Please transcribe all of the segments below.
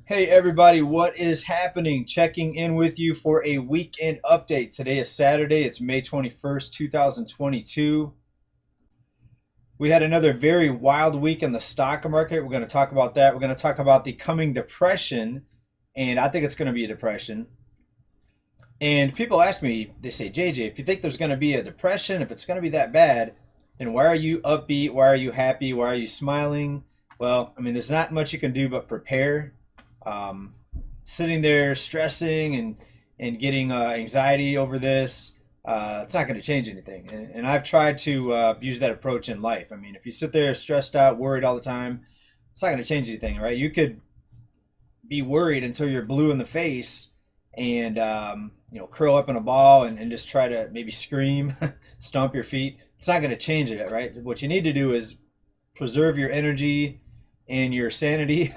Hey everybody, what is happening? Checking in with you for a weekend update. Today is Saturday, it's May 21st, 2022. We had another very wild week in the stock market. We're going to talk about that. We're going to talk about the coming depression, and I think it's going to be a depression. And people ask me, they say, JJ, if you think there's going to be a depression, if it's going to be that bad, then why are you upbeat? Why are you happy? Why are you smiling? Well, I mean, there's not much you can do but prepare. Um, Sitting there stressing and getting anxiety over this, it's not going to change anything. And I've tried to use that approach in life. I mean, if you sit there stressed out, worried all the time, it's not going to change anything, right? You could be worried until you're blue in the face and curl up in a ball and just try to maybe scream, stomp your feet. It's not going to change it, right? What you need to do is preserve your energy and your sanity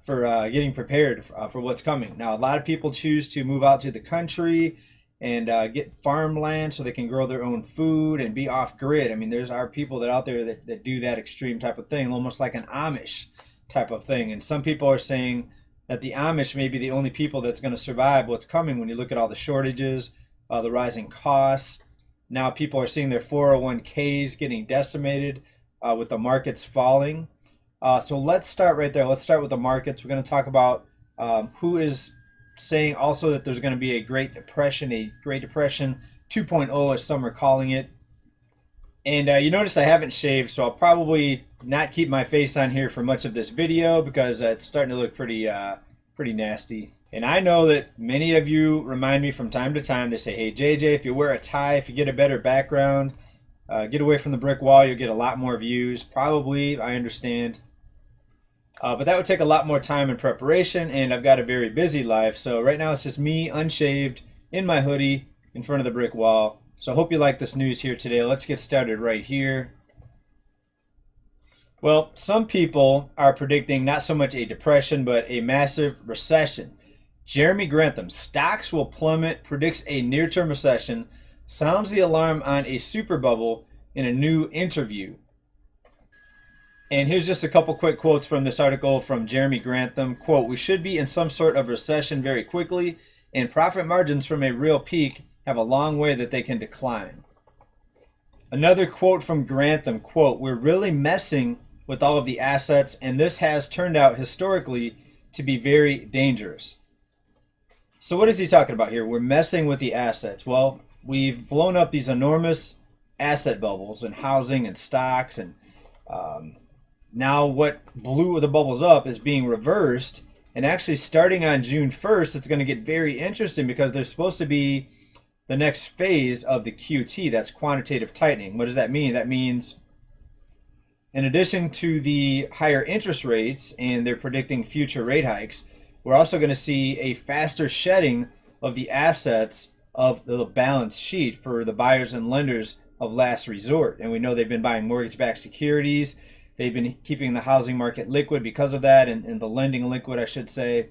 for getting prepared for what's coming. Now, a lot of people choose to move out to the country and get farmland so they can grow their own food and be off grid. I mean, there's our people that out there that do that extreme type of thing, almost like an Amish type of thing. And some people are saying that the Amish may be the only people that's going to survive what's coming when you look at all the shortages, the rising costs. Now people are seeing their 401ks getting decimated with the markets falling. So let's start right there. Let's start with the markets. We're going to talk about who is saying also that there's going to be a Great Depression 2.0, as some are calling it. And you notice I haven't shaved, so I'll probably not keep my face on here for much of this video because it's starting to look pretty nasty. And I know that many of you remind me from time to time. They say, hey, JJ, if you wear a tie, if you get a better background, get away from the brick wall, you'll get a lot more views. Probably, I understand. But that would take a lot more time and preparation, and I've got a very busy life. So right now it's just me, unshaved, in my hoodie, in front of the brick wall. So I hope you like this news here today. Let's get started right here. Well, some people are predicting not so much a depression, but a massive recession. Jeremy Grantham, stocks will plummet, predicts a near-term recession, sounds the alarm on a super bubble in a new interview. And here's just a couple quick quotes from this article from Jeremy Grantham. Quote, we should be in some sort of recession very quickly, and profit margins from a real peak have a long way that they can decline. Another quote from Grantham, quote, we're really messing with all of the assets, and this has turned out historically to be very dangerous. So what is he talking about here? We're messing with the assets. Well, we've blown up these enormous asset bubbles in housing and stocks, and now what blew the bubbles up is being reversed. And actually starting on June 1st, it's going to get very interesting because there's supposed to be the next phase of the QT, that's quantitative tightening. What does that mean? That means in addition to the higher interest rates, and they're predicting future rate hikes, we're also going to see a faster shedding of the assets of the balance sheet for the buyers and lenders of last resort. And we know they've been buying mortgage-backed securities. They've been keeping the housing market liquid because of that, and the lending liquid, I should say.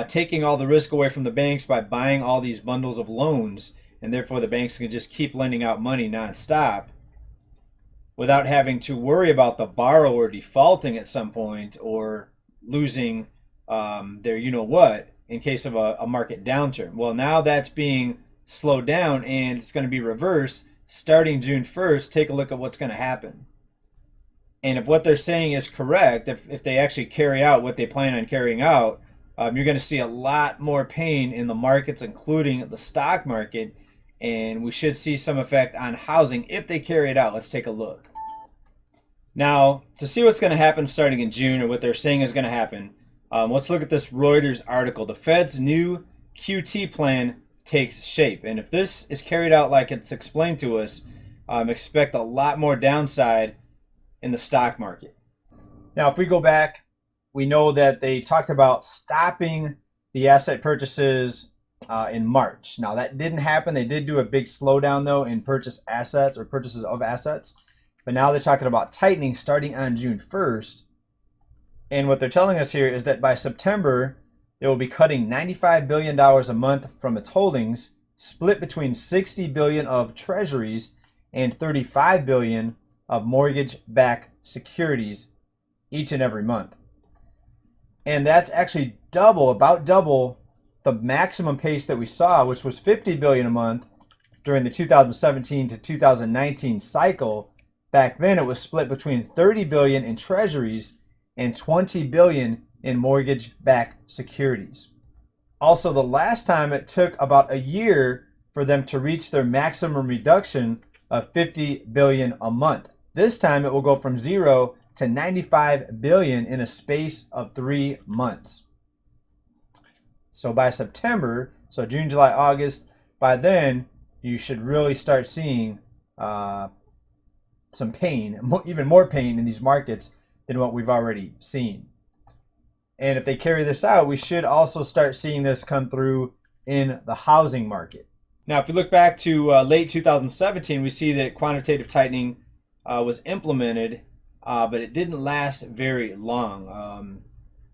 Taking all the risk away from the banks by buying all these bundles of loans, and therefore the banks can just keep lending out money nonstop without having to worry about the borrower defaulting at some point or losing their you-know-what in case of a market downturn. Well, now that's being slowed down, and it's going to be reversed starting June 1st. Take a look at what's going to happen. And if what they're saying is correct, if they actually carry out what they plan on carrying out, you're going to see a lot more pain in the markets, including the stock market, and we should see some effect on housing if they carry it out. Let's take a look. Now, to see what's going to happen starting in June, or what they're saying is going to happen, let's look at this Reuters article. The Fed's new QT plan takes shape. And if this is carried out like it's explained to us, expect a lot more downside in the stock market. Now, if we go back, we know that they talked about stopping the asset purchases in March. Now, that didn't happen. They did do a big slowdown, though, in purchase assets or purchases of assets. But now they're talking about tightening starting on June 1st. And what they're telling us here is that by September, they will be cutting $95 billion a month from its holdings, split between $60 billion of treasuries and $35 billion of mortgage-backed securities each and every month. And that's actually double, about double the maximum pace that we saw, which was 50 billion a month during the 2017 to 2019 cycle. Back then it was split between 30 billion in treasuries and 20 billion in mortgage-backed securities. Also, the last time it took about a year for them to reach their maximum reduction of 50 billion a month. This time it will go from 0 to 95 billion in a space of 3 months. So by September, so June, July, August, by then you should really start seeing some pain, even more pain in these markets than what we've already seen. And if they carry this out, we should also start seeing this come through in the housing market. Now, if we look back to late 2017, we see that quantitative tightening was implemented, but it didn't last very long.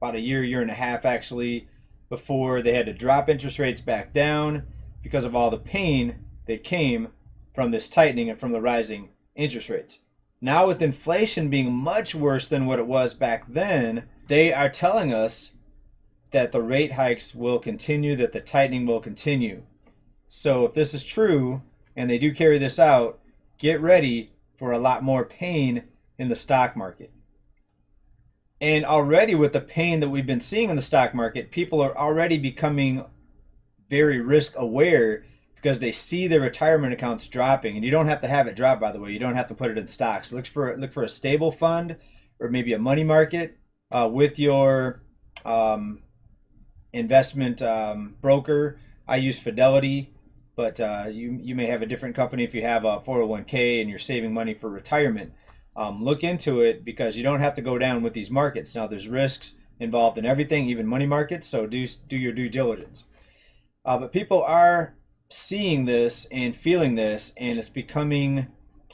About a year and a half actually, before they had to drop interest rates back down because of all the pain that came from this tightening and from the rising interest rates. Now, with inflation being much worse than what it was back then, they are telling us that the rate hikes will continue, that the tightening will continue. So if this is true and they do carry this out, get ready for a lot more pain in the stock market. And already with the pain that we've been seeing in the stock market, people are already becoming very risk aware because they see their retirement accounts dropping. And you don't have to have it drop, by the way. You don't have to put it in stocks. Look for a stable fund or maybe a money market with your investment broker. I use Fidelity, but you may have a different company if you have a 401k and you're saving money for retirement. Look into it because you don't have to go down with these markets. Now, there's risks involved in everything, even money markets, so do your due diligence. But people are seeing this and feeling this, and it's becoming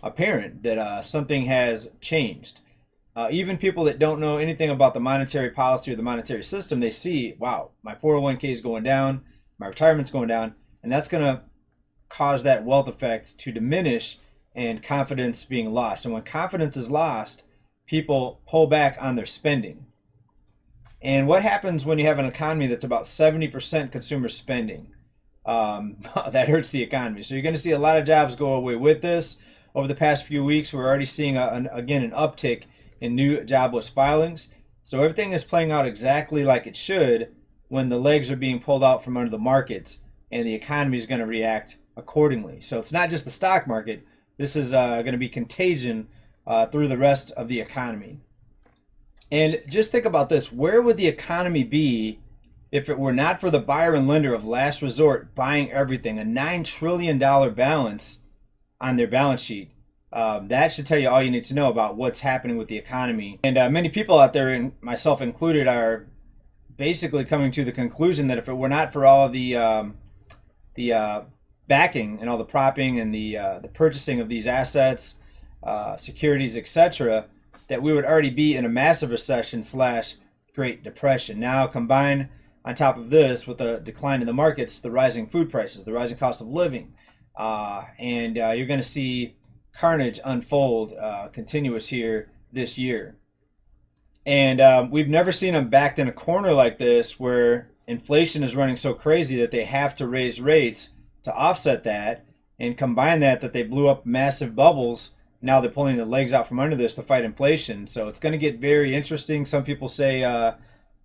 apparent that something has changed. Even people that don't know anything about the monetary policy or the monetary system, they see, wow, my 401k is going down, my retirement's going down, and that's going to cause that wealth effect to diminish and confidence being lost. And when confidence is lost, people pull back on their spending. And what happens when you have an economy that's about 70% consumer spending? That hurts the economy. So you're going to see a lot of jobs go away with this. Over the past few weeks, we're already seeing, again, an uptick in new jobless filings. So everything is playing out exactly like it should when the legs are being pulled out from under the markets, and the economy is going to react accordingly. So it's not just the stock market. This is going to be contagion through the rest of the economy. And just think about this. Where would the economy be if it were not for the buyer and lender of last resort buying everything? A $9 trillion balance on their balance sheet. That should tell you all you need to know about what's happening with the economy. And many people out there, and myself included, are basically coming to the conclusion that if it were not for all of the backing and all the propping and the purchasing of these assets, securities, etc., that we would already be in a massive recession / Great Depression. Now combine on top of this with the decline in the markets, the rising food prices, the rising cost of living, and you're going to see carnage unfold continuous here this year. And we've never seen them backed in a corner like this where inflation is running so crazy that they have to raise rates to offset that, and combine that they blew up massive bubbles. Now they're pulling the legs out from under this to fight inflation. So it's going to get very interesting. Some people say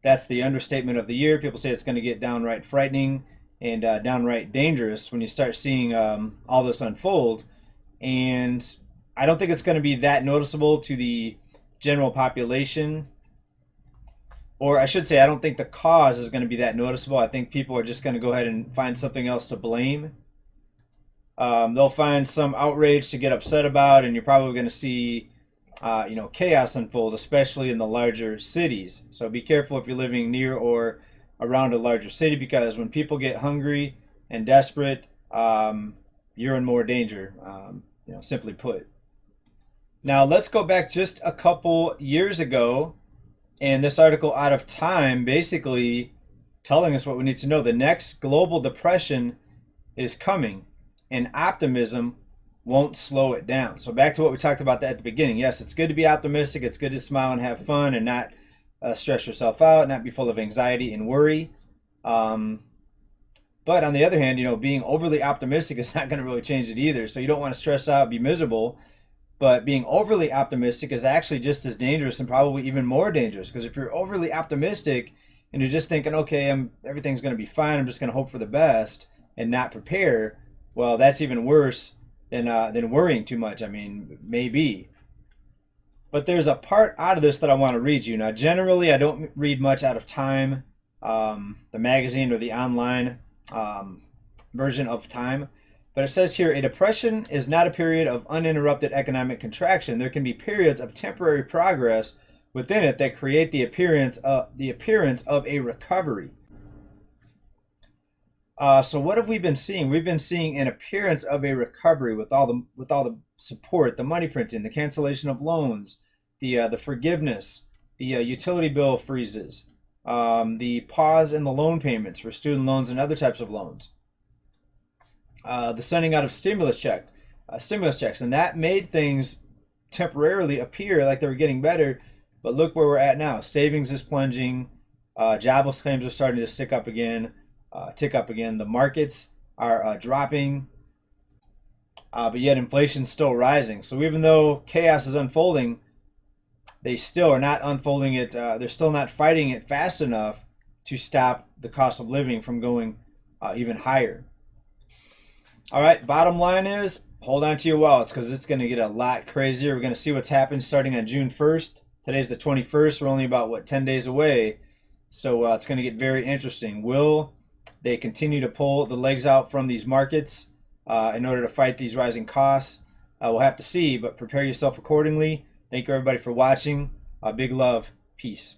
that's the understatement of the year. People say it's going to get downright frightening and downright dangerous when you start seeing all this unfold. And I don't think it's going to be that noticeable to the general population. Or I should say, I don't think the cause is going to be that noticeable. I think people are just going to go ahead and find something else to blame. They'll find some outrage to get upset about, and you're probably going to see chaos unfold, especially in the larger cities. So be careful if you're living near or around a larger city, because when people get hungry and desperate, you're in more danger, simply put. Now let's go back just a couple years ago, and this article Out of Time basically telling us what we need to know. The next global depression is coming, and optimism won't slow it down. So back to what we talked about at the beginning. Yes, it's good to be optimistic. It's good to smile and have fun and not stress yourself out, not be full of anxiety and worry. Um, but on the other hand, being overly optimistic is not going to really change it either. So you don't want to stress out, be miserable. But being overly optimistic is actually just as dangerous and probably even more dangerous, because if you're overly optimistic and you're just thinking, okay, everything's going to be fine, I'm just going to hope for the best and not prepare, well, that's even worse than worrying too much. I mean, maybe. But there's a part out of this that I want to read you. Now, generally, I don't read much out of Time, the magazine or the online um, version of Time. But it says here, a depression is not a period of uninterrupted economic contraction. There can be periods of temporary progress within it that create the appearance of a recovery. So what have we been seeing? We've been seeing an appearance of a recovery with all the support, the money printing, the cancellation of loans, the forgiveness, the utility bill freezes, the pause in the loan payments for student loans and other types of loans, the sending out of stimulus checks, and that made things temporarily appear like they were getting better. But look where we're at now. Savings is plunging. Jobless claims are starting to tick up again. The markets are dropping, but yet inflation's still rising. So even though chaos is unfolding, they still are not unfolding it. They're still not fighting it fast enough to stop the cost of living from going even higher. All right, bottom line is hold on to your wallets, because it's going to get a lot crazier. We're going to see what's happened starting on June 1st. Today's the 21st. We're only about, 10 days away. So it's going to get very interesting. Will they continue to pull the legs out from these markets in order to fight these rising costs? We'll have to see, but prepare yourself accordingly. Thank you, everybody, for watching. Big love. Peace.